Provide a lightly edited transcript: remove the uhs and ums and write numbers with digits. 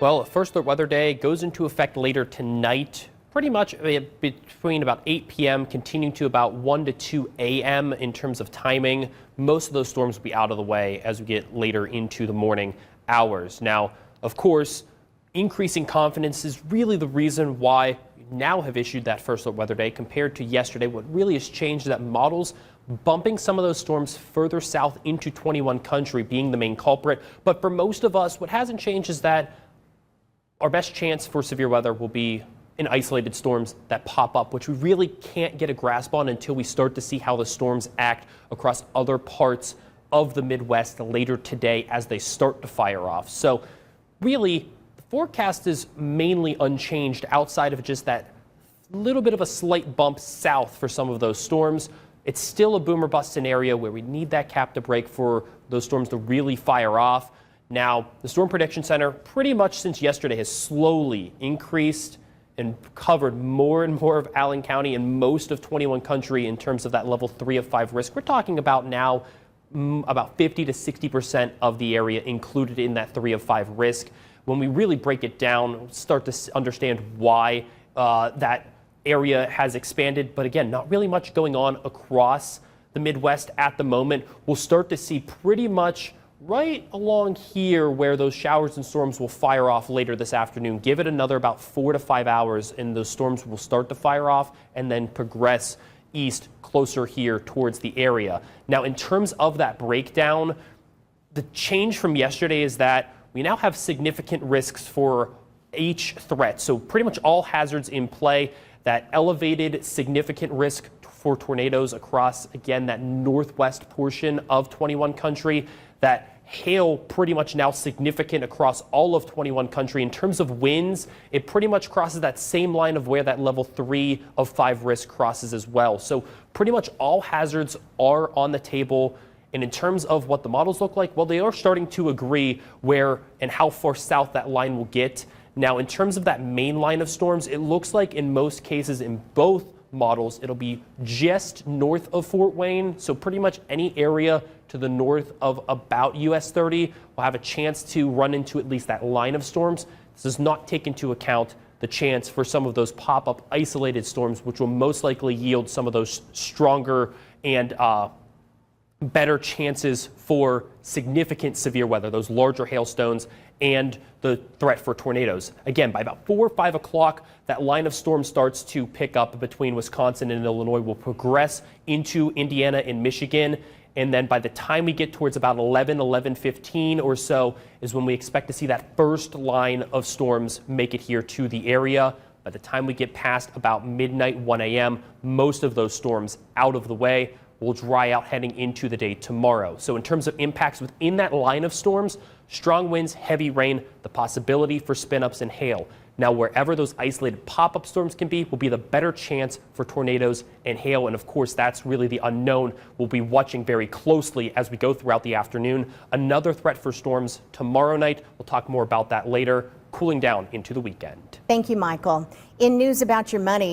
Well, first alert weather day goes into effect later tonight, pretty much between about 8 p.m. continuing to about 1 to 2 a.m. in terms of timing. Most of those storms will be out of the way as we get later into the morning hours. Now, of course, increasing confidence is really the reason why we now have issued that first alert weather day compared to yesterday. What really has changed is that models bumping some of those storms further south into 21 country being the main culprit. But for most of us, what hasn't changed is that our best chance for severe weather will be in isolated storms that pop up, which we really can't get a grasp on until we start to see how the storms act across other parts of the Midwest later today as they start to fire off. So really, the forecast is mainly unchanged outside of just that little bit of a slight bump south for some of those storms. It's still a boom or bust scenario where we need that cap to break for those storms to really fire off. Now, the Storm Prediction Center pretty much since yesterday has slowly increased and covered more and more of Allen County and most of 21 country in terms of that level 3 of 5 risk. We're talking about now about 50 to 60% of the area included in that 3 of 5 risk. When we really break it down, we'll start to understand why that area has expanded. But again, not really much going on across the Midwest at the moment. We'll start to see pretty much right along here where those showers and storms will fire off later this afternoon. Give it another about 4 to 5 hours and those storms will start to fire off and then progress east closer here towards the area. Now, in terms of that breakdown, the change from yesterday is that we now have significant risks for each threat. So pretty much all hazards in play. That elevated significant risk for tornadoes across, again, that northwest portion of 21 country. That hail pretty much now significant across all of 21 country. In terms of winds, it pretty much crosses that same line of where that level 3 of 5 risk crosses as well. So pretty much all hazards are on the table. And in terms of what the models look like, well, they are starting to agree where and how far south that line will get. Now, in terms of that main line of storms, it looks like in most cases in both models, it'll be just north of Fort Wayne. So pretty much any area to the north of about US 30 will have a chance to run into at least that line of storms. This does not take into account the chance for some of those pop-up isolated storms, which will most likely yield some of those stronger and better chances for significant severe weather, those larger hailstones and the threat for tornadoes. Again, by about 4 or 5 o'clock, that line of storm starts to pick up between Wisconsin and Illinois, will progress into Indiana and Michigan. And then by the time we get towards about 11:15 or so is when we expect to see that first line of storms make it here to the area. By the time we get past about midnight, 1 a.m., most of those storms out of the way will dry out heading into the day tomorrow. So in terms of impacts within that line of storms, strong winds, heavy rain, the possibility for spin-ups and hail. Now, wherever those isolated pop-up storms can be, will be the better chance for tornadoes and hail. And of course, that's really the unknown. We'll be watching very closely as we go throughout the afternoon. Another threat for storms tomorrow night. We'll talk more about that later, cooling down into the weekend. Thank you, Michael. In news about your money.